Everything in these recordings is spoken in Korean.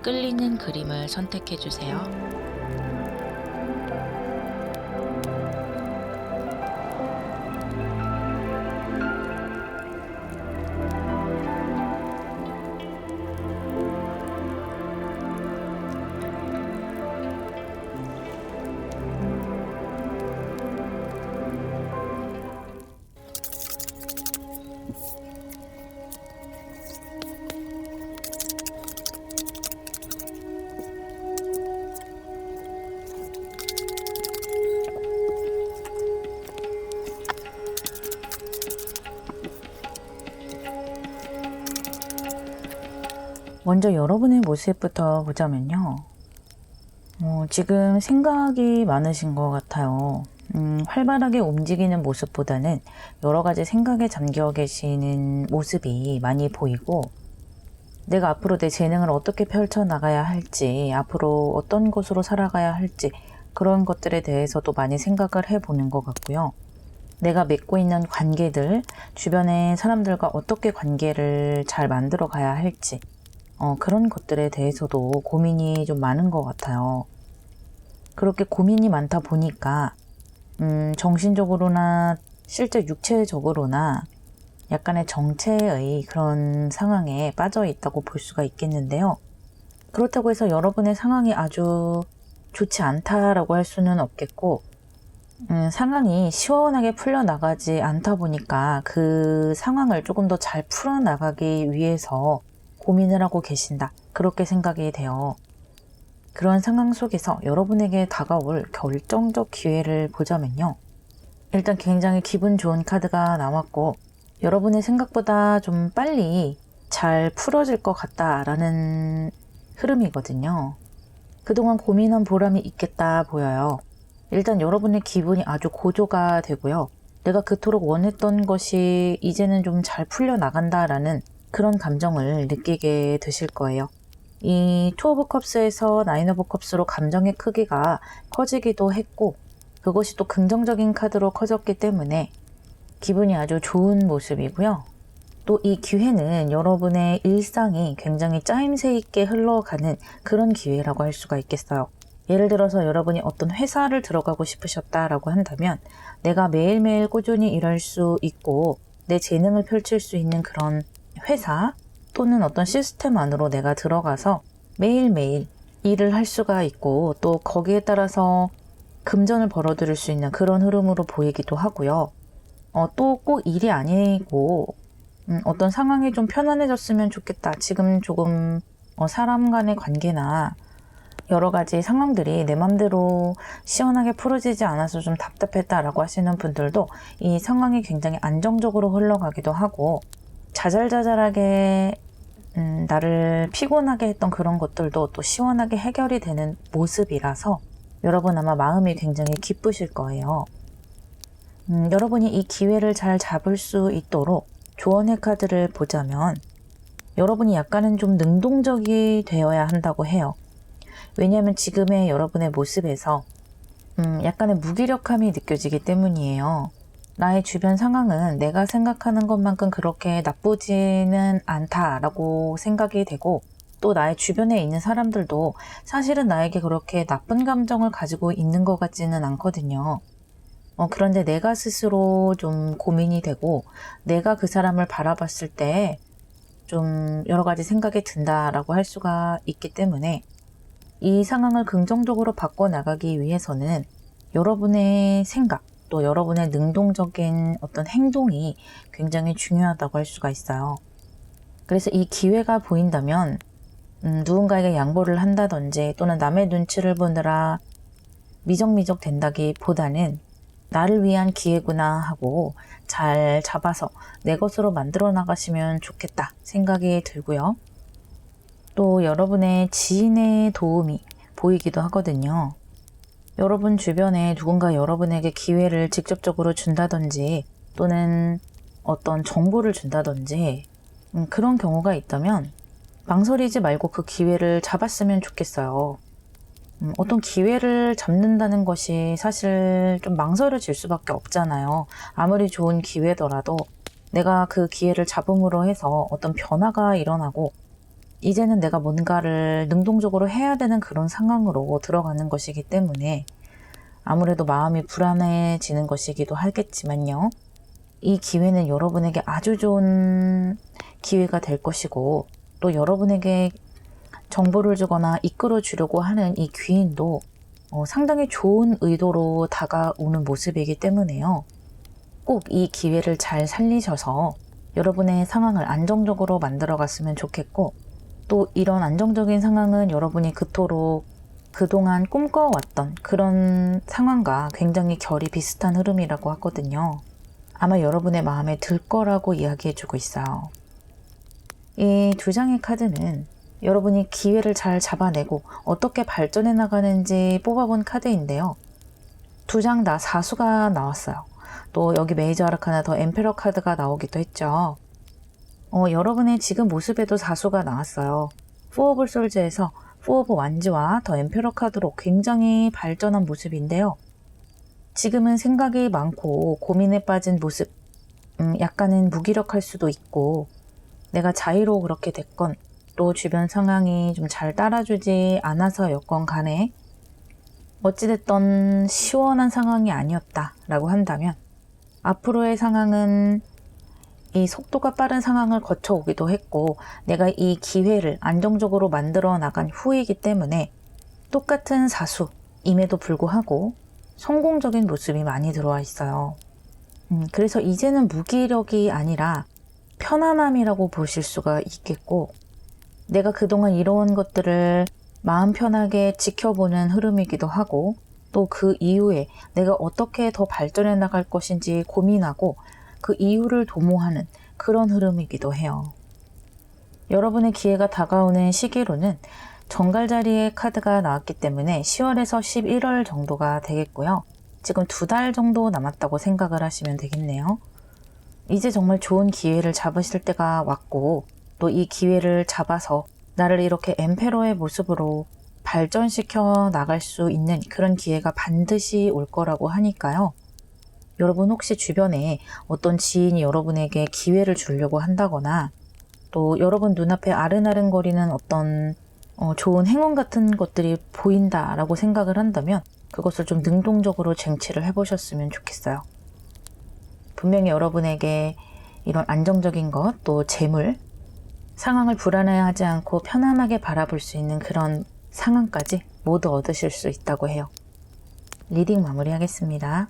끌리는 그림을 선택해 주세요. 먼저 여러분의 모습부터 보자면요. 지금 생각이 많으신 것 같아요. 활발하게 움직이는 모습보다는 여러 가지 생각에 잠겨 계시는 모습이 많이 보이고, 내가 앞으로 내 재능을 어떻게 펼쳐나가야 할지, 앞으로 어떤 것으로 살아가야 할지, 그런 것들에 대해서도 많이 생각을 해보는 것 같고요. 내가 맺고 있는 관계들, 주변의 사람들과 어떻게 관계를 잘 만들어 가야 할지, 그런 것들에 대해서도 고민이 좀 많은 것 같아요. 그렇게 고민이 많다 보니까 정신적으로나 실제 육체적으로나 약간의 정체의 그런 상황에 빠져 있다고 볼 수가 있겠는데요. 그렇다고 해서 여러분의 상황이 아주 좋지 않다라고 할 수는 없겠고, 상황이 시원하게 풀려나가지 않다 보니까 그 상황을 조금 더 잘 풀어나가기 위해서 고민을 하고 계신다, 그렇게 생각이 돼요. 그런 상황 속에서 여러분에게 다가올 결정적 기회를 보자면요. 일단 굉장히 기분 좋은 카드가 나왔고, 여러분의 생각보다 좀 빨리 잘 풀어질 것 같다라는 흐름이거든요. 그동안 고민한 보람이 있겠다 보여요. 일단 여러분의 기분이 아주 고조가 되고요. 내가 그토록 원했던 것이 이제는 좀 잘 풀려나간다라는 그런 감정을 느끼게 되실 거예요. 이 투 오브 컵스에서 나인 오브 컵스로 감정의 크기가 커지기도 했고, 그것이 또 긍정적인 카드로 커졌기 때문에 기분이 아주 좋은 모습이고요. 또 이 기회는 여러분의 일상이 굉장히 짜임새 있게 흘러가는 그런 기회라고 할 수가 있겠어요. 예를 들어서 여러분이 어떤 회사를 들어가고 싶으셨다라고 한다면, 내가 매일매일 꾸준히 일할 수 있고 내 재능을 펼칠 수 있는 그런 회사 또는 어떤 시스템 안으로 내가 들어가서 매일매일 일을 할 수가 있고, 또 거기에 따라서 금전을 벌어들일 수 있는 그런 흐름으로 보이기도 하고요. 또 꼭 일이 아니고 어떤 상황이 좀 편안해졌으면 좋겠다, 지금 조금 사람 간의 관계나 여러 가지 상황들이 내 맘대로 시원하게 풀어지지 않아서 좀 답답했다라고 하시는 분들도 이 상황이 굉장히 안정적으로 흘러가기도 하고, 자잘자잘하게 나를 피곤하게 했던 그런 것들도 또 시원하게 해결이 되는 모습이라서 여러분 아마 마음이 굉장히 기쁘실 거예요. 여러분이 이 기회를 잘 잡을 수 있도록 조언의 카드를 보자면, 여러분이 약간은 좀 능동적이 되어야 한다고 해요. 왜냐하면 지금의 여러분의 모습에서 약간의 무기력함이 느껴지기 때문이에요. 나의 주변 상황은 내가 생각하는 것만큼 그렇게 나쁘지는 않다라고 생각이 되고, 또 나의 주변에 있는 사람들도 사실은 나에게 그렇게 나쁜 감정을 가지고 있는 것 같지는 않거든요. 그런데 내가 스스로 좀 고민이 되고, 내가 그 사람을 바라봤을 때 좀 여러 가지 생각이 든다라고 할 수가 있기 때문에, 이 상황을 긍정적으로 바꿔나가기 위해서는 여러분의 생각, 또 여러분의 능동적인 어떤 행동이 굉장히 중요하다고 할 수가 있어요. 그래서 이 기회가 보인다면 누군가에게 양보를 한다든지, 또는 남의 눈치를 보느라 미적미적 된다기보다는 나를 위한 기회구나 하고 잘 잡아서 내 것으로 만들어 나가시면 좋겠다 생각이 들고요. 또 여러분의 지인의 도움이 보이기도 하거든요. 여러분 주변에 누군가 여러분에게 기회를 직접적으로 준다든지, 또는 어떤 정보를 준다든지, 그런 경우가 있다면 망설이지 말고 그 기회를 잡았으면 좋겠어요. 어떤 기회를 잡는다는 것이 사실 좀 망설여질 수밖에 없잖아요. 아무리 좋은 기회더라도 내가 그 기회를 잡음으로 해서 어떤 변화가 일어나고, 이제는 내가 뭔가를 능동적으로 해야 되는 그런 상황으로 들어가는 것이기 때문에 아무래도 마음이 불안해지는 것이기도 하겠지만요. 이 기회는 여러분에게 아주 좋은 기회가 될 것이고, 또 여러분에게 정보를 주거나 이끌어 주려고 하는 이 귀인도 상당히 좋은 의도로 다가오는 모습이기 때문에요. 꼭 이 기회를 잘 살리셔서 여러분의 상황을 안정적으로 만들어 갔으면 좋겠고, 또 이런 안정적인 상황은 여러분이 그토록 그동안 꿈꿔왔던 그런 상황과 굉장히 결이 비슷한 흐름이라고 하거든요. 아마 여러분의 마음에 들 거라고 이야기해주고 있어요. 이 두 장의 카드는 여러분이 기회를 잘 잡아내고 어떻게 발전해 나가는지 뽑아본 카드인데요. 두 장 다 사수가 나왔어요. 또 여기 메이저 아르카나 더 엠페러 카드가 나오기도 했죠. 여러분의 지금 모습에도 사수가 나왔어요. 포 오브 솔즈에서 포 오브 완즈와 더 엠페러 카드로 굉장히 발전한 모습인데요. 지금은 생각이 많고 고민에 빠진 모습, 약간은 무기력할 수도 있고, 내가 자의로 그렇게 됐건 또 주변 상황이 좀 잘 따라주지 않아서였건 간에 어찌됐던 시원한 상황이 아니었다라고 한다면, 앞으로의 상황은 이 속도가 빠른 상황을 거쳐오기도 했고, 내가 이 기회를 안정적으로 만들어 나간 후이기 때문에 똑같은 사수임에도 불구하고 성공적인 모습이 많이 들어와 있어요. 그래서 이제는 무기력이 아니라 편안함이라고 보실 수가 있겠고, 내가 그동안 이뤄온 것들을 마음 편하게 지켜보는 흐름이기도 하고, 또 그 이후에 내가 어떻게 더 발전해 나갈 것인지 고민하고 그 이유를 도모하는 그런 흐름이기도 해요. 여러분의 기회가 다가오는 시기로는 정갈자리의 카드가 나왔기 때문에 10월에서 11월 정도가 되겠고요. 지금 2달 정도 남았다고 생각을 하시면 되겠네요. 이제 정말 좋은 기회를 잡으실 때가 왔고, 또 이 기회를 잡아서 나를 이렇게 엠페러의 모습으로 발전시켜 나갈 수 있는 그런 기회가 반드시 올 거라고 하니까요. 여러분 혹시 주변에 어떤 지인이 여러분에게 기회를 주려고 한다거나, 또 여러분 눈앞에 아른아른거리는 어떤 좋은 행운 같은 것들이 보인다라고 생각을 한다면 그것을 좀 능동적으로 쟁취를 해보셨으면 좋겠어요. 분명히 여러분에게 이런 안정적인 것, 또 재물, 상황을 불안해하지 않고 편안하게 바라볼 수 있는 그런 상황까지 모두 얻으실 수 있다고 해요. 리딩 마무리하겠습니다.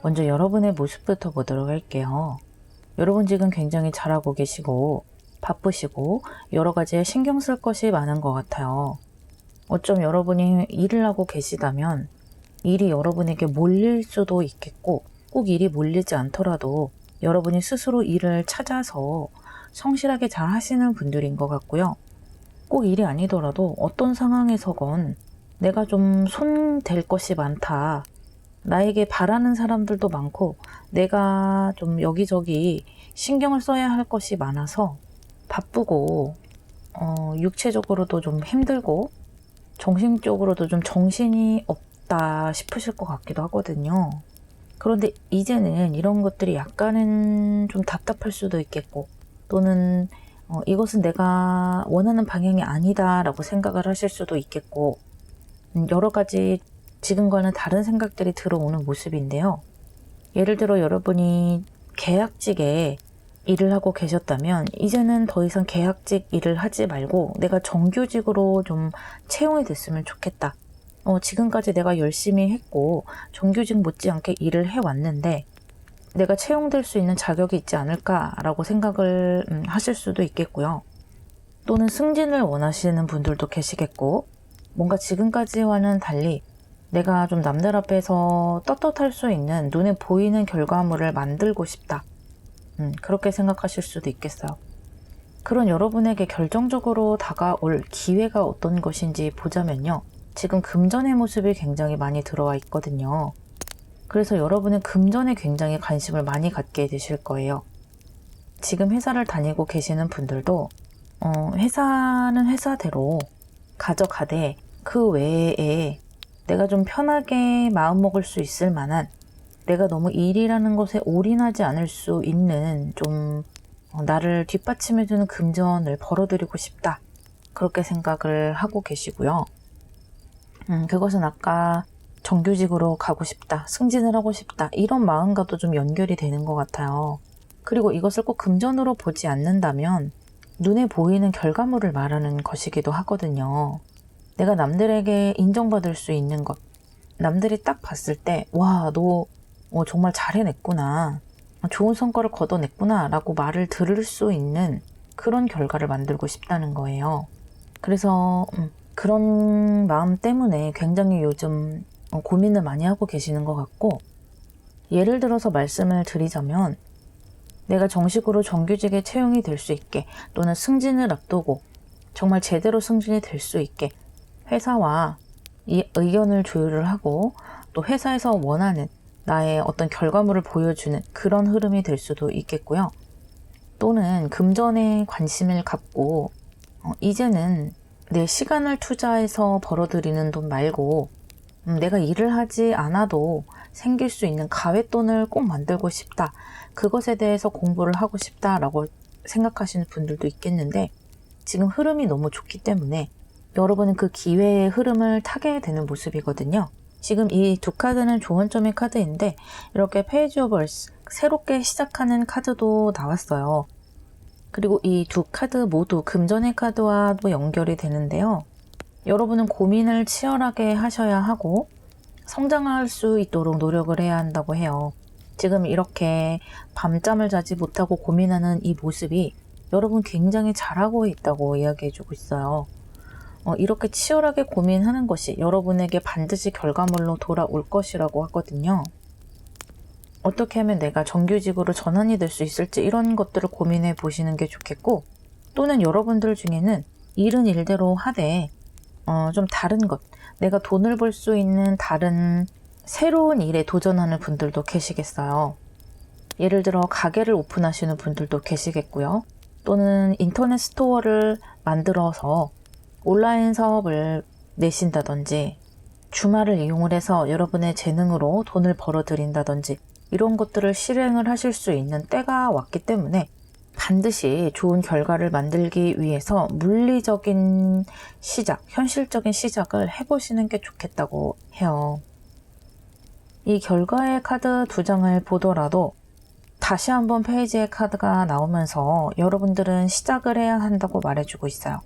먼저 여러분의 모습부터 보도록 할게요. 여러분 지금 굉장히 잘하고 계시고 바쁘시고 여러 가지에 신경 쓸 것이 많은 것 같아요. 어쩜 여러분이 일을 하고 계시다면 일이 여러분에게 몰릴 수도 있겠고, 꼭 일이 몰리지 않더라도 여러분이 스스로 일을 찾아서 성실하게 잘 하시는 분들인 것 같고요. 꼭 일이 아니더라도 어떤 상황에서건 내가 좀 손댈 것이 많다, 나에게 바라는 사람들도 많고 내가 좀 여기저기 신경을 써야 할 것이 많아서 바쁘고 육체적으로도 좀 힘들고 정신적으로도 좀 정신이 없다 싶으실 것 같기도 하거든요. 그런데 이제는 이런 것들이 약간은 좀 답답할 수도 있겠고, 또는 이것은 내가 원하는 방향이 아니다 라고 생각을 하실 수도 있겠고, 여러 가지 지금과는 다른 생각들이 들어오는 모습인데요. 예를 들어 여러분이 계약직에 일을 하고 계셨다면 이제는 더 이상 계약직 일을 하지 말고 내가 정규직으로 좀 채용이 됐으면 좋겠다. 지금까지 내가 열심히 했고 정규직 못지않게 일을 해왔는데 내가 채용될 수 있는 자격이 있지 않을까라고 생각을 하실 수도 있겠고요. 또는 승진을 원하시는 분들도 계시겠고, 뭔가 지금까지와는 달리 내가 좀 남들 앞에서 떳떳할 수 있는 눈에 보이는 결과물을 만들고 싶다. 그렇게 생각하실 수도 있겠어요. 그런 여러분에게 결정적으로 다가올 기회가 어떤 것인지 보자면요. 지금 금전의 모습이 굉장히 많이 들어와 있거든요. 그래서 여러분은 금전에 굉장히 관심을 많이 갖게 되실 거예요. 지금 회사를 다니고 계시는 분들도 회사는 회사대로 가져가되 그 외에 내가 좀 편하게 마음먹을 수 있을 만한, 내가 너무 일이라는 것에 올인하지 않을 수 있는 좀 나를 뒷받침해주는 금전을 벌어들이고 싶다, 그렇게 생각을 하고 계시고요. 그것은 아까 정규직으로 가고 싶다, 승진을 하고 싶다, 이런 마음과도 좀 연결이 되는 것 같아요. 그리고 이것을 꼭 금전으로 보지 않는다면 눈에 보이는 결과물을 말하는 것이기도 하거든요. 내가 남들에게 인정받을 수 있는 것, 남들이 딱 봤을 때 와, 너 정말 잘해냈구나, 좋은 성과를 거둬냈구나 라고 말을 들을 수 있는 그런 결과를 만들고 싶다는 거예요. 그래서 그런 마음 때문에 굉장히 요즘 고민을 많이 하고 계시는 것 같고, 예를 들어서 말씀을 드리자면 내가 정식으로 정규직에 채용이 될 수 있게, 또는 승진을 앞두고 정말 제대로 승진이 될 수 있게 회사와 이 의견을 조율을 하고 또 회사에서 원하는 나의 어떤 결과물을 보여주는 그런 흐름이 될 수도 있겠고요. 또는 금전에 관심을 갖고 이제는 내 시간을 투자해서 벌어들이는 돈 말고 내가 일을 하지 않아도 생길 수 있는 가외돈을 꼭 만들고 싶다, 그것에 대해서 공부를 하고 싶다라고 생각하시는 분들도 있겠는데, 지금 흐름이 너무 좋기 때문에 여러분은 그 기회의 흐름을 타게 되는 모습이거든요. 지금 이 두 카드는 좋은 점의 카드인데, 이렇게 페이지 오브 얼스, 새롭게 시작하는 카드도 나왔어요. 그리고 이 두 카드 모두 금전의 카드와도 연결이 되는데요. 여러분은 고민을 치열하게 하셔야 하고 성장할 수 있도록 노력을 해야 한다고 해요. 지금 이렇게 밤잠을 자지 못하고 고민하는 이 모습이 여러분 굉장히 잘하고 있다고 이야기해주고 있어요. 이렇게 치열하게 고민하는 것이 여러분에게 반드시 결과물로 돌아올 것이라고 하거든요. 어떻게 하면 내가 정규직으로 전환이 될 수 있을지, 이런 것들을 고민해 보시는 게 좋겠고, 또는 여러분들 중에는 일은 일대로 하되 좀 다른 것, 내가 돈을 벌 수 있는 다른 새로운 일에 도전하는 분들도 계시겠어요. 예를 들어 가게를 오픈하시는 분들도 계시겠고요. 또는 인터넷 스토어를 만들어서 온라인 사업을 내신다든지, 주말을 이용을 해서 여러분의 재능으로 돈을 벌어들인다든지, 이런 것들을 실행을 하실 수 있는 때가 왔기 때문에 반드시 좋은 결과를 만들기 위해서 물리적인 시작, 현실적인 시작을 해보시는 게 좋겠다고 해요. 이 결과의 카드 두 장을 보더라도 다시 한번 페이지의 카드가 나오면서 여러분들은 시작을 해야 한다고 말해주고 있어요.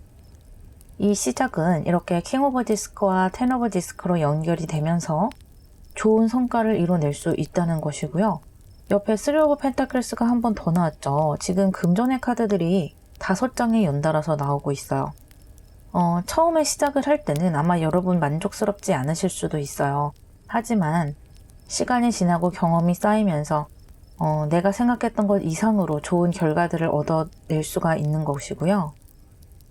이 시작은 이렇게 킹 오브 디스크와 텐 오브 디스크로 연결이 되면서 좋은 성과를 이뤄낼 수 있다는 것이고요. 옆에 3 오브 펜타클스가 한 번 더 나왔죠. 지금 금전의 카드들이 5장이 연달아서 나오고 있어요. 처음에 시작을 할 때는 아마 여러분 만족스럽지 않으실 수도 있어요. 하지만 시간이 지나고 경험이 쌓이면서 내가 생각했던 것 이상으로 좋은 결과들을 얻어낼 수가 있는 것이고요.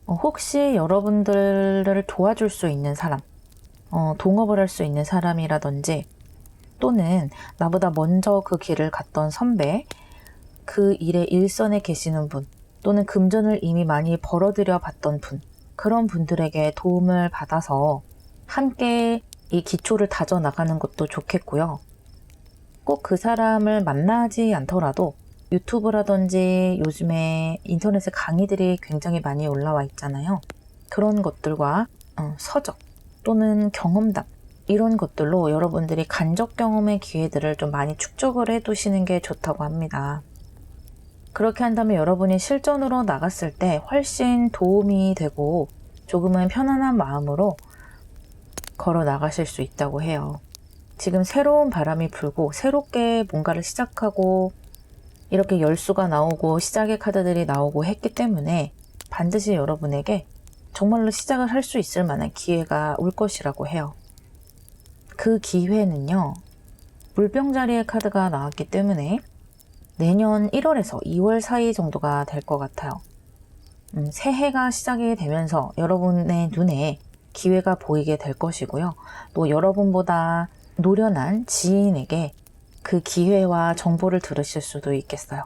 혹시 여러분들을 도와줄 수 있는 사람, 동업을 할 수 있는 사람이라든지, 또는 나보다 먼저 그 길을 갔던 선배, 그 일의 일선에 계시는 분, 또는 금전을 이미 많이 벌어들여 봤던 분, 그런 분들에게 도움을 받아서 함께 이 기초를 다져 나가는 것도 좋겠고요. 꼭 그 사람을 만나지 않더라도 유튜브라든지 요즘에 인터넷에 강의들이 굉장히 많이 올라와 있잖아요. 그런 것들과 서적 또는 경험담, 이런 것들로 여러분들이 간접 경험의 기회들을 좀 많이 축적을 해두시는 게 좋다고 합니다. 그렇게 한다면 여러분이 실전으로 나갔을 때 훨씬 도움이 되고 조금은 편안한 마음으로 걸어 나가실 수 있다고 해요. 지금 새로운 바람이 불고 새롭게 뭔가를 시작하고 이렇게 열수가 나오고 시작의 카드들이 나오고 했기 때문에 반드시 여러분에게 정말로 시작을 할 수 있을 만한 기회가 올 것이라고 해요. 그 기회는요, 물병자리의 카드가 나왔기 때문에 내년 1월에서 2월 사이 정도가 될 것 같아요. 새해가 시작이 되면서 여러분의 눈에 기회가 보이게 될 것이고요. 또 여러분보다 노련한 지인에게 그 기회와 정보를 들으실 수도 있겠어요.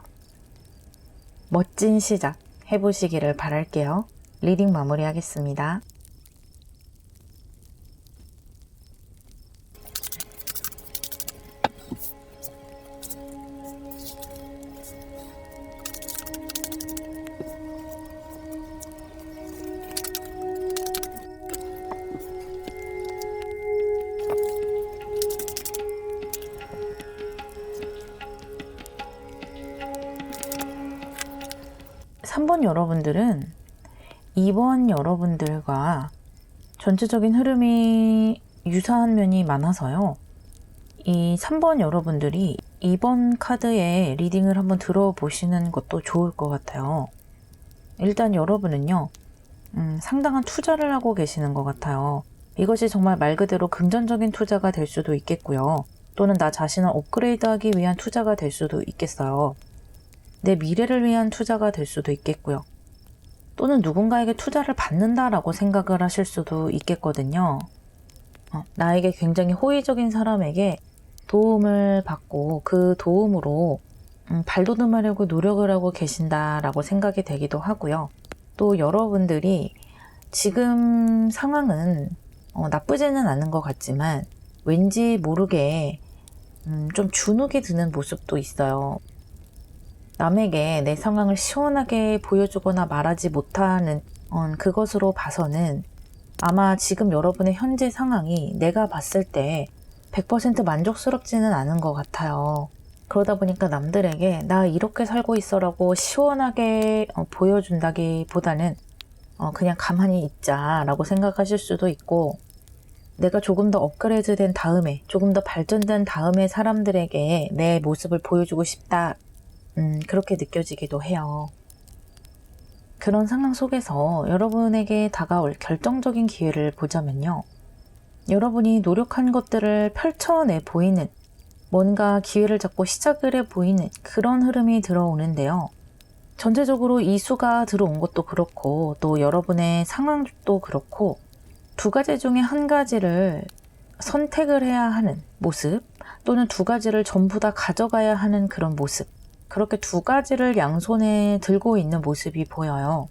멋진 시작 해보시기를 바랄게요. 리딩 마무리하겠습니다. 삼 번 여러분들은 2번 여러분들과 전체적인 흐름이 유사한 면이 많아서요. 이 3번 여러분들이 2번 카드의 리딩을 한번 들어보시는 것도 좋을 것 같아요. 일단 여러분은요, 상당한 투자를 하고 계시는 것 같아요. 이것이 정말 말 그대로 금전적인 투자가 될 수도 있겠고요. 또는 나 자신을 업그레이드하기 위한 투자가 될 수도 있겠어요. 내 미래를 위한 투자가 될 수도 있겠고요. 또는 누군가에게 투자를 받는다라고 생각을 하실 수도 있겠거든요. 나에게 굉장히 호의적인 사람에게 도움을 받고 그 도움으로 발돋움하려고 노력을 하고 계신다라고 생각이 되기도 하고요. 또 여러분들이 지금 상황은 나쁘지는 않은 것 같지만 왠지 모르게 좀 주눅이 드는 모습도 있어요. 남에게 내 상황을 시원하게 보여주거나 말하지 못하는 그것으로 봐서는 아마 지금 여러분의 현재 상황이 내가 봤을 때 100% 만족스럽지는 않은 것 같아요. 그러다 보니까 남들에게 나 이렇게 살고 있어라고 시원하게 보여준다기보다는 그냥 가만히 있자라고 생각하실 수도 있고, 내가 조금 더 업그레이드 된 다음에, 조금 더 발전된 다음에 사람들에게 내 모습을 보여주고 싶다. 그렇게 느껴지기도 해요. 그런 상황 속에서 여러분에게 다가올 결정적인 기회를 보자면요. 여러분이 노력한 것들을 펼쳐내 보이는, 뭔가 기회를 잡고 시작을 해 보이는 그런 흐름이 들어오는데요. 전체적으로 이 수가 들어온 것도 그렇고, 또 여러분의 상황도 그렇고, 두 가지 중에 한 가지를 선택을 해야 하는 모습, 또는 두 가지를 전부 다 가져가야 하는 그런 모습, 그렇게 두 가지를 양손에 들고 있는 모습이 보여요.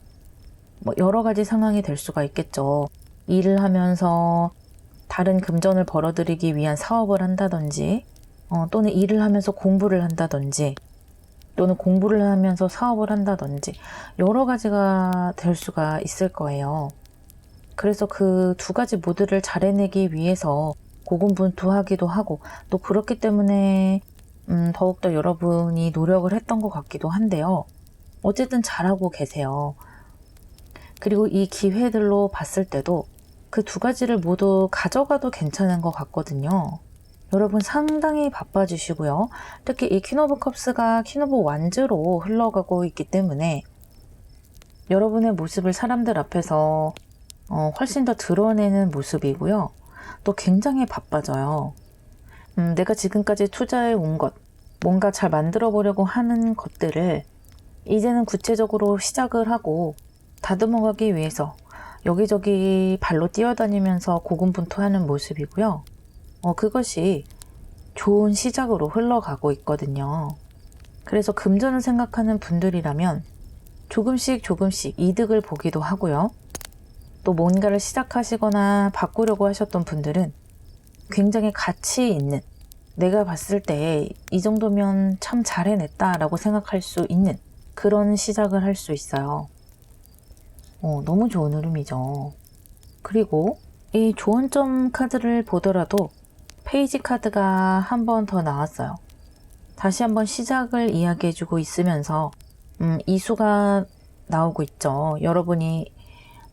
여러 가지 상황이 될 수가 있겠죠. 일을 하면서 다른 금전을 벌어들이기 위한 사업을 한다든지, 또는 일을 하면서 공부를 한다든지, 또는 공부를 하면서 사업을 한다든지, 여러 가지가 될 수가 있을 거예요. 그래서 그 두 가지 모두를 잘 해내기 위해서 고군분투하기도 하고, 또 그렇기 때문에 더욱더 여러분이 노력을 했던 것 같기도 한데요. 어쨌든 잘하고 계세요. 그리고 이 기회들로 봤을 때도 그 두 가지를 모두 가져가도 괜찮은 것 같거든요. 여러분 상당히 바빠지시고요. 특히 이 퀸 오브 컵스가 퀸 오브 완즈로 흘러가고 있기 때문에 여러분의 모습을 사람들 앞에서 훨씬 더 드러내는 모습이고요. 또 굉장히 바빠져요. 내가 지금까지 투자해 온 것, 뭔가 잘 만들어 보려고 하는 것들을 이제는 구체적으로 시작을 하고 다듬어가기 위해서 여기저기 발로 뛰어다니면서 고군분투하는 모습이고요. 그것이 좋은 시작으로 흘러가고 있거든요. 그래서 금전을 생각하는 분들이라면 조금씩 이득을 보기도 하고요. 또 뭔가를 시작하시거나 바꾸려고 하셨던 분들은 굉장히 가치 있는, 내가 봤을 때 이 정도면 참 잘 해냈다라고 생각할 수 있는 그런 시작을 할 수 있어요. 너무 좋은 흐름이죠. 그리고 이 조언점 카드를 보더라도 페이지 카드가 한 번 더 나왔어요. 다시 한번 시작을 이야기해주고 있으면서 이 수가 나오고 있죠. 여러분이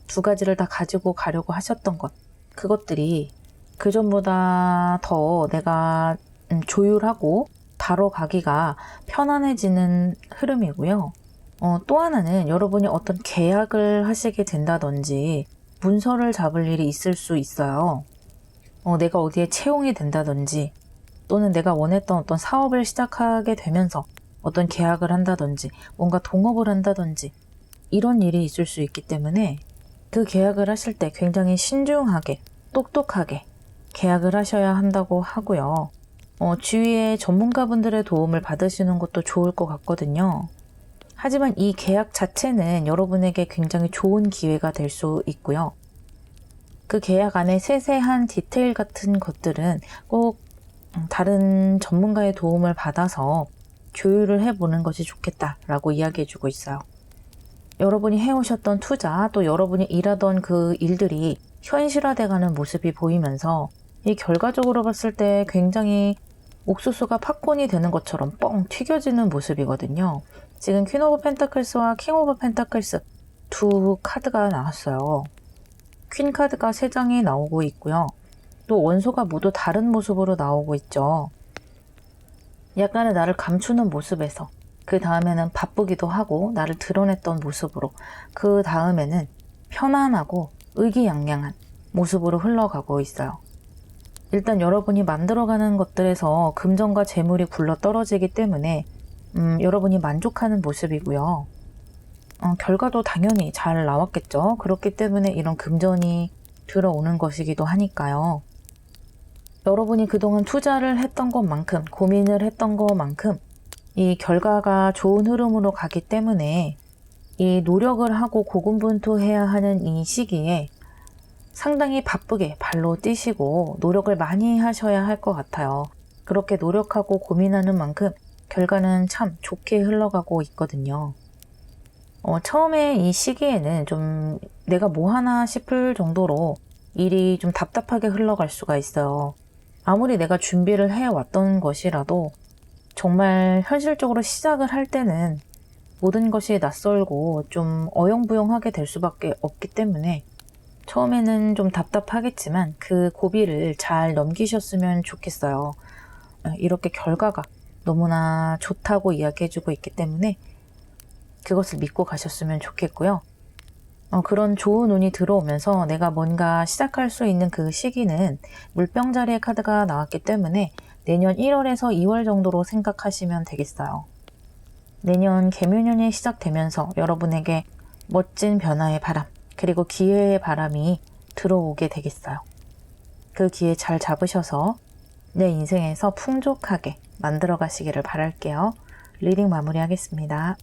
두 가지를 다 가지고 가려고 하셨던 것, 그것들이 그전보다 더 내가 조율하고 다뤄가기가 편안해지는 흐름이고요. 또 하나는 여러분이 어떤 계약을 하시게 된다든지 문서를 잡을 일이 있을 수 있어요. 내가 어디에 채용이 된다든지, 또는 내가 원했던 어떤 사업을 시작하게 되면서 어떤 계약을 한다든지 뭔가 동업을 한다든지 이런 일이 있을 수 있기 때문에 그 계약을 하실 때 굉장히 신중하게, 똑똑하게 계약을 하셔야 한다고 하고요. 주위의 전문가분들의 도움을 받으시는 것도 좋을 것 같거든요. 하지만 이 계약 자체는 여러분에게 굉장히 좋은 기회가 될 수 있고요. 그 계약 안에 세세한 디테일 같은 것들은 꼭 다른 전문가의 도움을 받아서 조율을 해보는 것이 좋겠다라고 이야기해주고 있어요. 여러분이 해오셨던 투자, 또 여러분이 일하던 그 일들이 현실화돼가는 모습이 보이면서 이 결과적으로 봤을 때 굉장히 옥수수가 팝콘이 되는 것처럼 뻥 튀겨지는 모습이거든요. 지금 퀸 오브 펜타클스와 킹 오브 펜타클스 두 카드가 나왔어요. 퀸 카드가 3장이 나오고 있고요. 또 원소가 모두 다른 모습으로 나오고 있죠. 약간의 나를 감추는 모습에서 그 다음에는 바쁘기도 하고 나를 드러냈던 모습으로 그 다음에는 편안하고 의기양양한 모습으로 흘러가고 있어요. 일단 여러분이 만들어가는 것들에서 금전과 재물이 굴러 떨어지기 때문에 여러분이 만족하는 모습이고요. 결과도 당연히 잘 나왔겠죠. 그렇기 때문에 이런 금전이 들어오는 것이기도 하니까요. 여러분이 그동안 투자를 했던 것만큼, 고민을 했던 것만큼 이 결과가 좋은 흐름으로 가기 때문에 이 노력을 하고 고군분투해야 하는 이 시기에 상당히 바쁘게 발로 뛰시고 노력을 많이 하셔야 할 것 같아요. 그렇게 노력하고 고민하는 만큼 결과는 참 좋게 흘러가고 있거든요. 처음에 이 시기에는 좀 내가 뭐 하나 싶을 정도로 일이 좀 답답하게 흘러갈 수가 있어요. 아무리 내가 준비를 해왔던 것이라도 정말 현실적으로 시작을 할 때는 모든 것이 낯설고 좀 어영부영하게 될 수밖에 없기 때문에 처음에는 좀 답답하겠지만 그 고비를 잘 넘기셨으면 좋겠어요. 이렇게 결과가 너무나 좋다고 이야기해주고 있기 때문에 그것을 믿고 가셨으면 좋겠고요. 그런 좋은 운이 들어오면서 내가 뭔가 시작할 수 있는 그 시기는 물병자리의 카드가 나왔기 때문에 내년 1월에서 2월 정도로 생각하시면 되겠어요. 내년 개묘년이 시작되면서 여러분에게 멋진 변화의 바람, 그리고 기회의 바람이 들어오게 되겠어요. 그 기회 잘 잡으셔서 내 인생에서 풍족하게 만들어 가시기를 바랄게요. 리딩 마무리하겠습니다.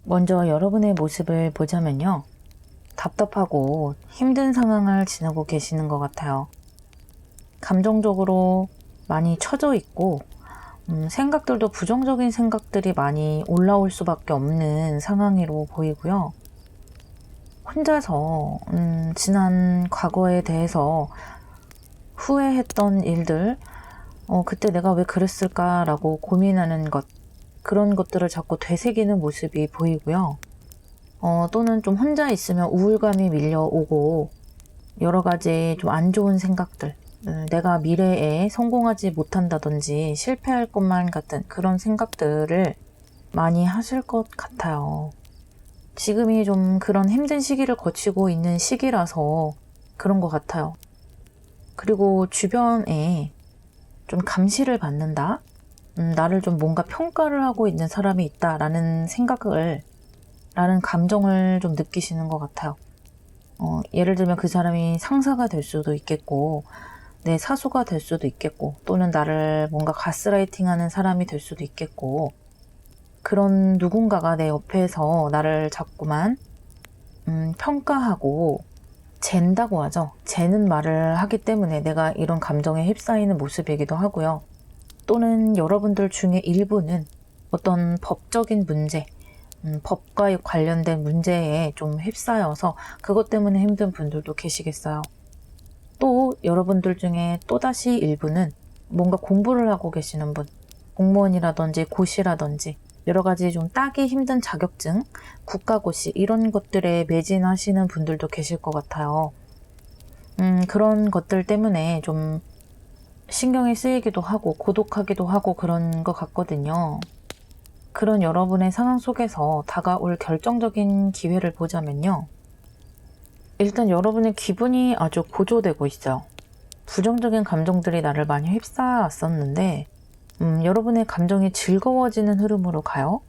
먼저 여러분의 모습을 보자면요. 답답하고 힘든 상황을 지나고 계시는 것 같아요. 감정적으로 많이 처져 있고 생각들도 부정적인 생각들이 많이 올라올 수밖에 없는 상황으로 보이고요. 혼자서 지난 과거에 대해서 후회했던 일들, 그때 내가 왜 그랬을까라고 고민하는 것, 그런 것들을 자꾸 되새기는 모습이 보이고요. 또는 좀 혼자 있으면 우울감이 밀려오고 여러 가지 좀 안 좋은 생각들, 내가 미래에 성공하지 못한다든지 실패할 것만 같은 그런 생각들을 많이 하실 것 같아요. 지금이 좀 그런 힘든 시기를 거치고 있는 시기라서 그런 것 같아요. 그리고 주변에 좀 감시를 받는다? 나를 좀 뭔가 평가를 하고 있는 사람이 있다라는 라는 감정을 좀 느끼시는 것 같아요. 예를 들면 그 사람이 상사가 될 수도 있겠고, 내 사수가 될 수도 있겠고, 또는 나를 뭔가 가스라이팅 하는 사람이 될 수도 있겠고, 그런 누군가가 내 옆에서 나를 자꾸만 평가하고 잰다고 하죠. 재는 말을 하기 때문에 내가 이런 감정에 휩싸이는 모습이기도 하고요. 또는 여러분들 중에 일부는 어떤 법적인 문제, 법과 관련된 문제에 좀 휩싸여서 그것 때문에 힘든 분들도 계시겠어요. 또 여러분들 중에 또다시 일부는 뭔가 공부를 하고 계시는 분, 공무원이라든지 고시라든지 여러 가지 좀 따기 힘든 자격증, 국가고시 이런 것들에 매진하시는 분들도 계실 것 같아요. 그런 것들 때문에 좀 신경이 쓰이기도 하고 고독하기도 하고 그런 것 같거든요. 그런 여러분의 상황 속에서 다가올 결정적인 기회를 보자면요. 일단 여러분의 기분이 아주 고조되고 있어요. 부정적인 감정들이 나를 많이 휩싸았었는데 여러분의 감정이 즐거워지는 흐름으로 가요.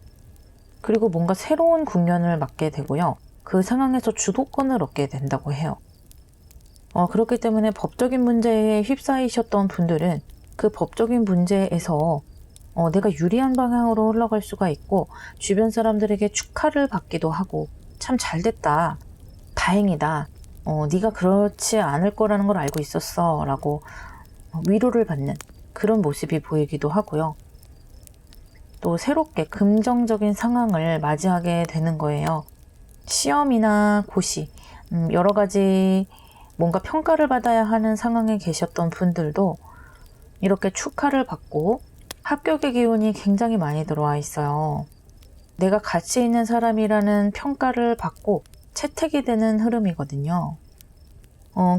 그리고 뭔가 새로운 국면을 맞게 되고요. 그 상황에서 주도권을 얻게 된다고 해요. 그렇기 때문에 법적인 문제에 휩싸이셨던 분들은 그 법적인 문제에서 내가 유리한 방향으로 흘러갈 수가 있고 주변 사람들에게 축하를 받기도 하고 참 잘됐다, 다행이다, 네가 그렇지 않을 거라는 걸 알고 있었어 라고 위로를 받는 그런 모습이 보이기도 하고요. 또 새롭게 긍정적인 상황을 맞이하게 되는 거예요. 시험이나 고시, 여러 가지 뭔가 평가를 받아야 하는 상황에 계셨던 분들도 이렇게 축하를 받고 합격의 기운이 굉장히 많이 들어와 있어요. 내가 가치 있는 사람이라는 평가를 받고 채택이 되는 흐름이거든요.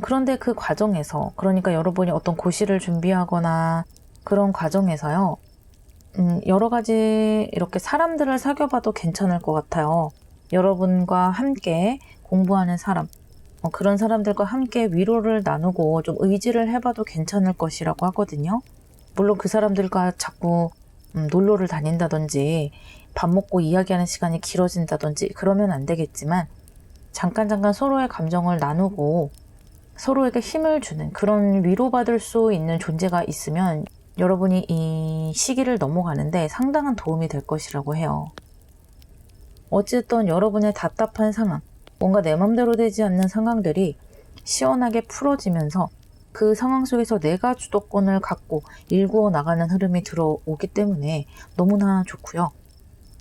그런데 그 과정에서, 그러니까 여러분이 어떤 고시를 준비하거나 그런 과정에서요, 여러 가지 이렇게 사람들을 사귀어봐도 괜찮을 것 같아요. 여러분과 함께 공부하는 사람, 그런 사람들과 함께 위로를 나누고 좀 의지를 해봐도 괜찮을 것이라고 하거든요. 물론 그 사람들과 자꾸 놀러를 다닌다든지 밥 먹고 이야기하는 시간이 길어진다든지 그러면 안 되겠지만 잠깐 서로의 감정을 나누고 서로에게 힘을 주는 그런 위로받을 수 있는 존재가 있으면 여러분이 이 시기를 넘어가는데 상당한 도움이 될 것이라고 해요. 어쨌든 여러분의 답답한 상황, 뭔가 내 맘대로 되지 않는 상황들이 시원하게 풀어지면서 그 상황 속에서 내가 주도권을 갖고 일구어 나가는 흐름이 들어오기 때문에 너무나 좋고요.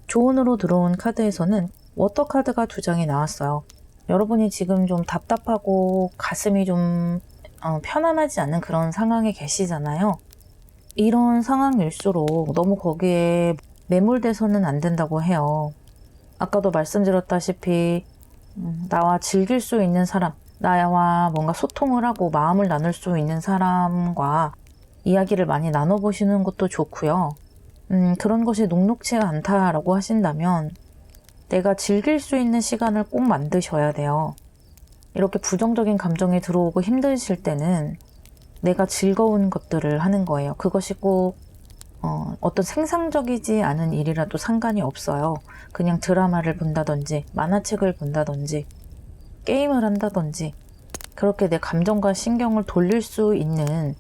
조언으로 들어온 카드에서는 워터 카드가 2장이 나왔어요. 여러분이 지금 좀 답답하고 가슴이 좀 편안하지 않은 그런 상황에 계시잖아요. 이런 상황일수록 너무 거기에 매몰돼서는 안 된다고 해요. 아까도 말씀드렸다시피 나와 즐길 수 있는 사람, 나와 뭔가 소통을 하고 마음을 나눌 수 있는 사람과 이야기를 많이 나눠보시는 것도 좋고요. 그런 것이 녹록치가 않다라고 하신다면 내가 즐길 수 있는 시간을 꼭 만드셔야 돼요. 이렇게 부정적인 감정이 들어오고 힘드실 때는 내가 즐거운 것들을 하는 거예요. 그것이 꼭 어떤 생산적이지 않은 일이라도 상관이 없어요. 그냥 드라마를 본다든지 만화책을 본다든지 게임을 한다든지 그렇게 내 감정과 신경을 돌릴 수 있는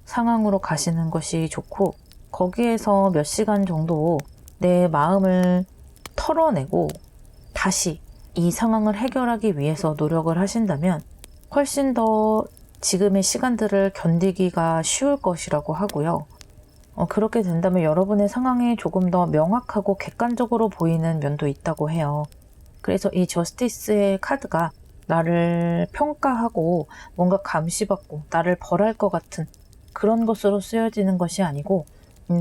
상황으로 가시는 것이 좋고 거기에서 몇 시간 정도 내 마음을 털어내고 다시 이 상황을 해결하기 위해서 노력을 하신다면 훨씬 더 지금의 시간들을 견디기가 쉬울 것이라고 하고요. 그렇게 된다면 여러분의 상황이 조금 더 명확하고 객관적으로 보이는 면도 있다고 해요. 그래서 이 저스티스의 카드가 나를 평가하고 뭔가 감시받고 나를 벌할 것 같은 그런 것으로 쓰여지는 것이 아니고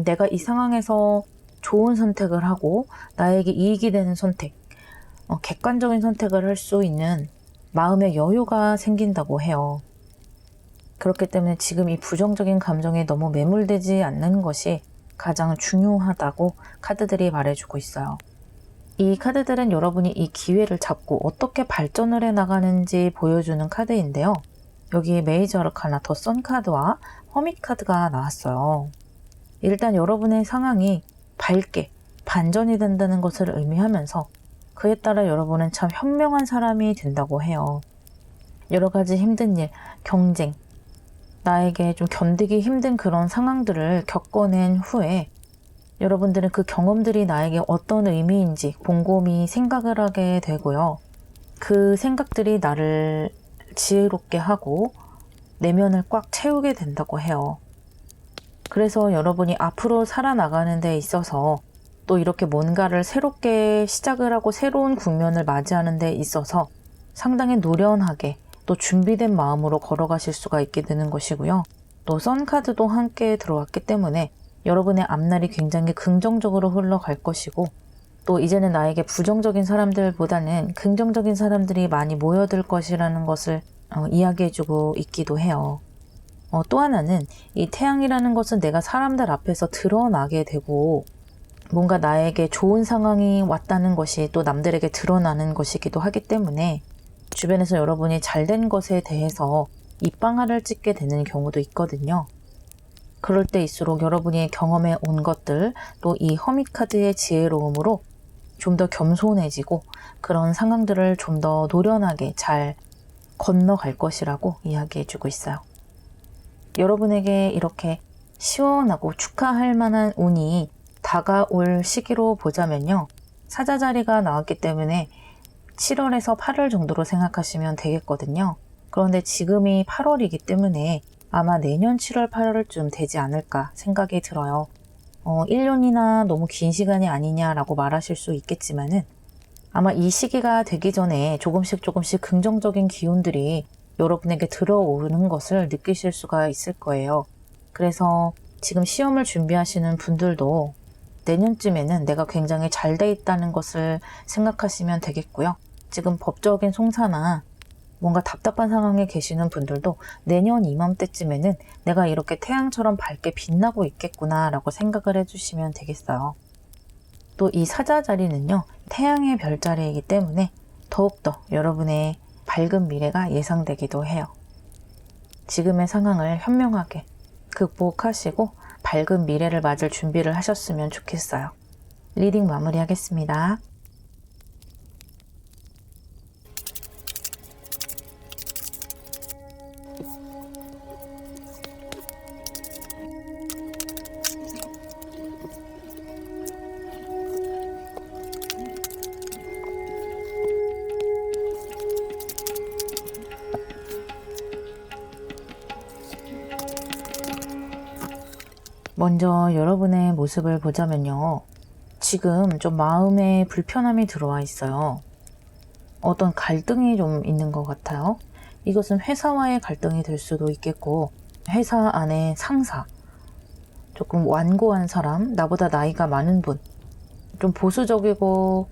내가 이 상황에서 좋은 선택을 하고 나에게 이익이 되는 선택, 객관적인 선택을 할 수 있는 마음의 여유가 생긴다고 해요. 그렇기 때문에 지금 이 부정적인 감정에 너무 매몰되지 않는 것이 가장 중요하다고 카드들이 말해주고 있어요. 이 카드들은 여러분이 이 기회를 잡고 어떻게 발전을 해나가는지 보여주는 카드인데요. 여기 메이저 아르카나 더 선 카드와 허밋 카드가 나왔어요. 일단 여러분의 상황이 밝게 반전이 된다는 것을 의미하면서 그에 따라 여러분은 참 현명한 사람이 된다고 해요. 여러 가지 힘든 일, 경쟁, 나에게 좀 견디기 힘든 그런 상황들을 겪어낸 후에 여러분들은 그 경험들이 나에게 어떤 의미인지 곰곰이 생각을 하게 되고요. 그 생각들이 나를 지혜롭게 하고 내면을 꽉 채우게 된다고 해요. 그래서 여러분이 앞으로 살아나가는 데 있어서 또 이렇게 뭔가를 새롭게 시작을 하고 새로운 국면을 맞이하는 데 있어서 상당히 노련하게 또 준비된 마음으로 걸어가실 수가 있게 되는 것이고요. 또 선카드도 함께 들어왔기 때문에 여러분의 앞날이 굉장히 긍정적으로 흘러갈 것이고 또 이제는 나에게 부정적인 사람들보다는 긍정적인 사람들이 많이 모여들 것이라는 것을 이야기해주고 있기도 해요. 또 하나는 이 태양이라는 것은 내가 사람들 앞에서 드러나게 되고 뭔가 나에게 좋은 상황이 왔다는 것이 또 남들에게 드러나는 것이기도 하기 때문에 주변에서 여러분이 잘된 것에 대해서 입방아를 찢게 되는 경우도 있거든요. 그럴 때일수록 여러분이 경험해 온 것들 또 이 허밋카드의 지혜로움으로 좀 더 겸손해지고 그런 상황들을 좀 더 노련하게 잘 건너갈 것이라고 이야기해주고 있어요. 여러분에게 이렇게 시원하고 축하할 만한 운이 다가올 시기로 보자면요. 사자 자리가 나왔기 때문에 7월에서 8월 정도로 생각하시면 되겠거든요. 그런데 지금이 8월이기 때문에 아마 내년 7월, 8월쯤 되지 않을까 생각이 들어요. 1년이나 너무 긴 시간이 아니냐라고 말하실 수 있겠지만은 아마 이 시기가 되기 전에 조금씩 긍정적인 기운들이 여러분에게 들어오는 것을 느끼실 수가 있을 거예요. 그래서 지금 시험을 준비하시는 분들도 내년쯤에는 내가 굉장히 잘 돼 있다는 것을 생각하시면 되겠고요. 지금 법적인 송사나 뭔가 답답한 상황에 계시는 분들도 내년 이맘때쯤에는 내가 이렇게 태양처럼 밝게 빛나고 있겠구나 라고 생각을 해주시면 되겠어요. 또 이 사자 자리는요, 태양의 별자리이기 때문에 더욱더 여러분의 밝은 미래가 예상되기도 해요. 지금의 상황을 현명하게 극복하시고 밝은 미래를 맞을 준비를 하셨으면 좋겠어요. 리딩 마무리하겠습니다. 먼저 여러분의 모습을 보자면요. 지금 좀 마음에 불편함이 들어와 있어요. 어떤 갈등이 좀 있는 것 같아요. 이것은 회사와의 갈등이 될 수도 있겠고, 회사 안에 상사, 조금 완고한 사람, 나보다 나이가 많은 분, 좀 보수적이고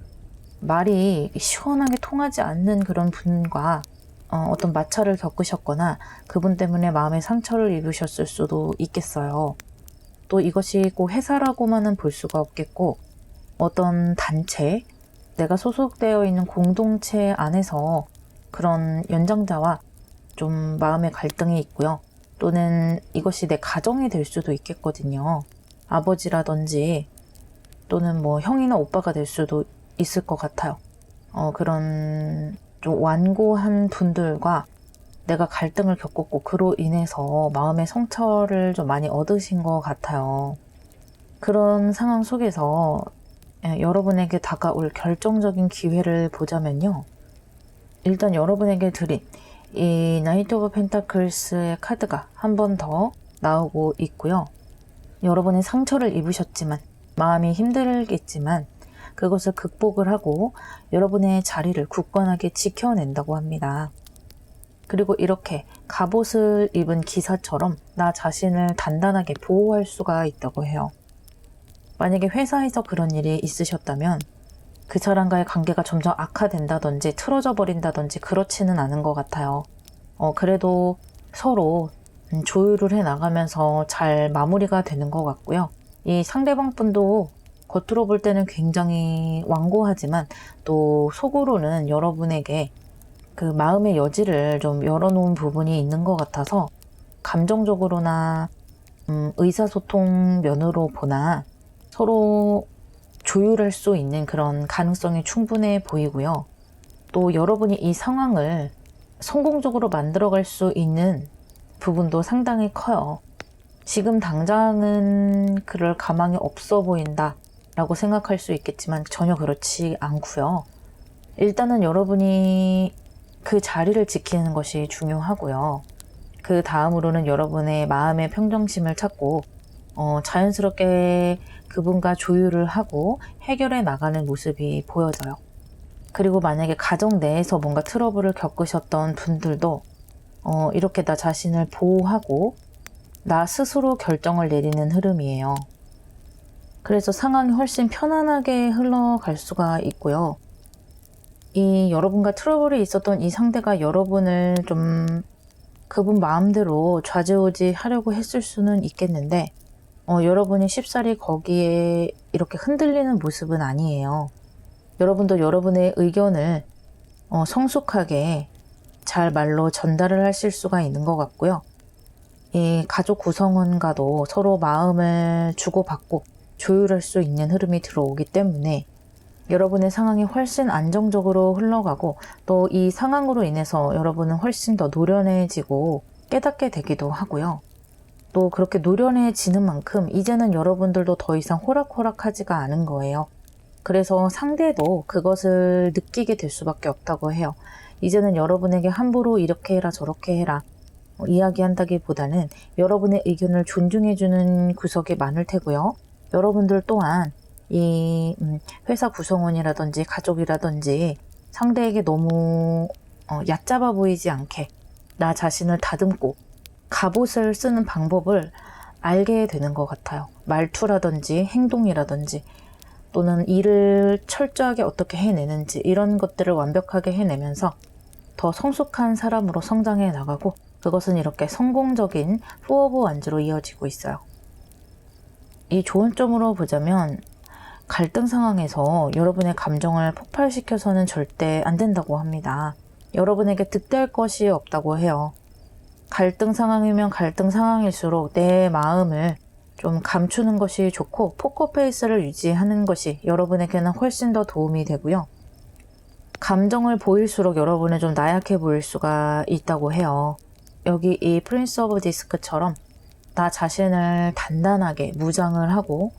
말이 시원하게 통하지 않는 그런 분과 어떤 마찰을 겪으셨거나 그분 때문에 마음의 상처를 입으셨을 수도 있겠어요. 또 이것이 꼭 회사라고만은 볼 수가 없겠고 어떤 단체, 내가 소속되어 있는 공동체 안에서 그런 연장자와 좀 마음의 갈등이 있고요. 또는 이것이 내 가정이 될 수도 있겠거든요. 아버지라든지 또는 뭐 형이나 오빠가 될 수도 있을 것 같아요. 그런 좀 완고한 분들과 내가 갈등을 겪었고 그로 인해서 마음의 상처를 좀 많이 얻으신 것 같아요. 그런 상황 속에서 여러분에게 다가올 결정적인 기회를 보자면요. 일단 여러분에게 드린 이 나이트 오브 펜타클스의 카드가 한 번 더 나오고 있고요. 여러분이 상처를 입으셨지만 마음이 힘들겠지만 그것을 극복을 하고 여러분의 자리를 굳건하게 지켜낸다고 합니다. 그리고 이렇게 갑옷을 입은 기사처럼 나 자신을 단단하게 보호할 수가 있다고 해요. 만약에 회사에서 그런 일이 있으셨다면 그 사람과의 관계가 점점 악화된다든지 틀어져 버린다든지 그렇지는 않은 것 같아요. 그래도 서로 조율을 해 나가면서 잘 마무리가 되는 것 같고요. 이 상대방 분도 겉으로 볼 때는 굉장히 완고하지만 또 속으로는 여러분에게 그 마음의 여지를 좀 열어놓은 부분이 있는 것 같아서 감정적으로나 의사소통 면으로 보나 서로 조율할 수 있는 그런 가능성이 충분해 보이고요. 또 여러분이 이 상황을 성공적으로 만들어갈 수 있는 부분도 상당히 커요. 지금 당장은 그럴 가망이 없어 보인다 라고 생각할 수 있겠지만 전혀 그렇지 않고요. 일단은 여러분이 그 자리를 지키는 것이 중요하고요. 그 다음으로는 여러분의 마음의 평정심을 찾고 자연스럽게 그분과 조율을 하고 해결해 나가는 모습이 보여져요. 그리고 만약에 가정 내에서 뭔가 트러블을 겪으셨던 분들도 이렇게 나 자신을 보호하고 나 스스로 결정을 내리는 흐름이에요. 그래서 상황이 훨씬 편안하게 흘러갈 수가 있고요. 이 여러분과 트러블이 있었던 이 상대가 여러분을 좀 그분 마음대로 좌지우지 하려고 했을 수는 있겠는데 여러분이 쉽사리 거기에 이렇게 흔들리는 모습은 아니에요. 여러분도 여러분의 의견을 성숙하게 잘 말로 전달을 하실 수가 있는 것 같고요. 이 가족 구성원과도 서로 마음을 주고받고 조율할 수 있는 흐름이 들어오기 때문에 여러분의 상황이 훨씬 안정적으로 흘러가고 또 이 상황으로 인해서 여러분은 훨씬 더 노련해지고 깨닫게 되기도 하고요. 또 그렇게 노련해지는 만큼 이제는 여러분들도 더 이상 호락호락하지가 않은 거예요. 그래서 상대도 그것을 느끼게 될 수밖에 없다고 해요. 이제는 여러분에게 함부로 이렇게 해라 저렇게 해라 이야기한다기보다는 여러분의 의견을 존중해주는 구석이 많을 테고요. 여러분들 또한 이 회사 구성원이라든지 가족이라든지 상대에게 너무 얕잡아 보이지 않게 나 자신을 다듬고 갑옷을 쓰는 방법을 알게 되는 것 같아요. 말투라든지 행동이라든지 또는 일을 철저하게 어떻게 해내는지 이런 것들을 완벽하게 해내면서 더 성숙한 사람으로 성장해 나가고 그것은 이렇게 성공적인 후오브 완주로 이어지고 있어요. 이 좋은 점으로 보자면 갈등 상황에서 여러분의 감정을 폭발시켜서는 절대 안 된다고 합니다. 여러분에게 득될 것이 없다고 해요. 갈등 상황이면 갈등 상황일수록 내 마음을 좀 감추는 것이 좋고 포커페이스를 유지하는 것이 여러분에게는 훨씬 더 도움이 되고요. 감정을 보일수록 여러분은 좀 나약해 보일 수가 있다고 해요. 여기 이 프린스 오브 디스크처럼 나 자신을 단단하게 무장을 하고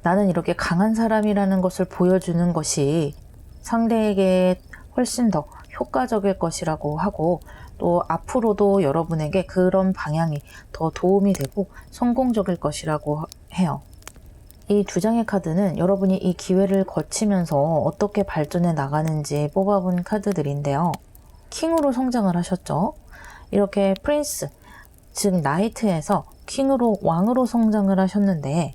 나는 이렇게 강한 사람이라는 것을 보여주는 것이 상대에게 훨씬 더 효과적일 것이라고 하고 또 앞으로도 여러분에게 그런 방향이 더 도움이 되고 성공적일 것이라고 해요. 이 두 장의 카드는 여러분이 이 기회를 거치면서 어떻게 발전해 나가는지 뽑아본 카드들인데요. 킹으로 성장을 하셨죠. 이렇게 프린스, 즉 나이트에서 킹으로 왕으로 성장을 하셨는데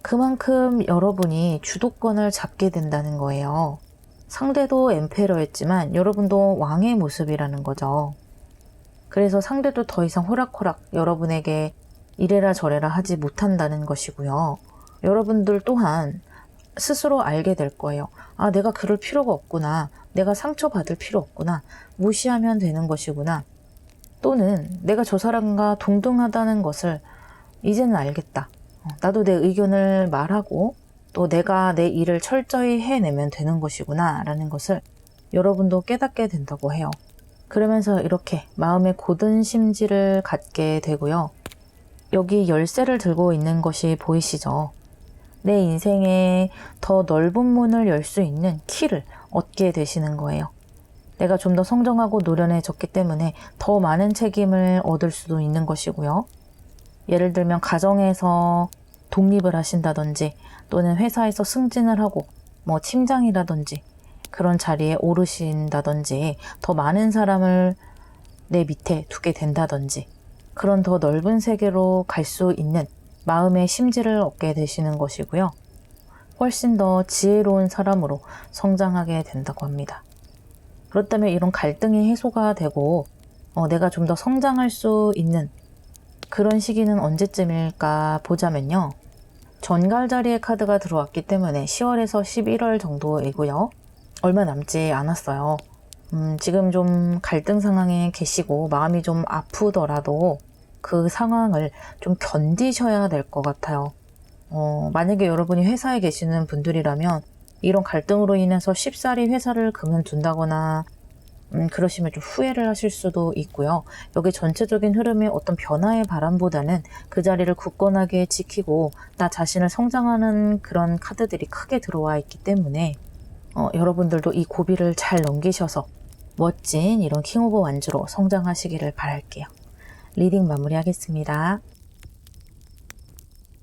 그만큼 여러분이 주도권을 잡게 된다는 거예요. 상대도 엠페러였지만 여러분도 왕의 모습이라는 거죠. 그래서 상대도 더 이상 호락호락 여러분에게 이래라 저래라 하지 못한다는 것이고요. 여러분들 또한 스스로 알게 될 거예요. 아, 내가 그럴 필요가 없구나. 내가 상처받을 필요 없구나. 무시하면 되는 것이구나. 또는 내가 저 사람과 동등하다는 것을 이제는 알겠다. 나도 내 의견을 말하고 또 내가 내 일을 철저히 해내면 되는 것이구나 라는 것을 여러분도 깨닫게 된다고 해요. 그러면서 이렇게 마음의 고든 심지를 갖게 되고요. 여기 열쇠를 들고 있는 것이 보이시죠? 내 인생에 더 넓은 문을 열 수 있는 키를 얻게 되시는 거예요. 내가 좀 더 성장하고 노련해졌기 때문에 더 많은 책임을 얻을 수도 있는 것이고요. 예를 들면 가정에서 독립을 하신다든지 또는 회사에서 승진을 하고 뭐 팀장이라든지 그런 자리에 오르신다든지 더 많은 사람을 내 밑에 두게 된다든지 그런 더 넓은 세계로 갈 수 있는 마음의 심지를 얻게 되시는 것이고요. 훨씬 더 지혜로운 사람으로 성장하게 된다고 합니다. 그렇다면 이런 갈등이 해소가 되고 내가 좀 더 성장할 수 있는 그런 시기는 언제쯤일까 보자면요. 전갈자리의 카드가 들어왔기 때문에 10월에서 11월 정도이고요. 얼마 남지 않았어요. 지금 좀 갈등 상황에 계시고 마음이 좀 아프더라도 그 상황을 좀 견디셔야 될 것 같아요. 만약에 여러분이 회사에 계시는 분들이라면 이런 갈등으로 인해서 쉽사리 회사를 그만둔다거나 그러시면 좀 후회를 하실 수도 있고요. 여기 전체적인 흐름의 어떤 변화의 바람보다는 그 자리를 굳건하게 지키고 나 자신을 성장하는 그런 카드들이 크게 들어와 있기 때문에 여러분들도 이 고비를 잘 넘기셔서 멋진 이런 킹 오브 완주로 성장하시기를 바랄게요. 리딩 마무리하겠습니다.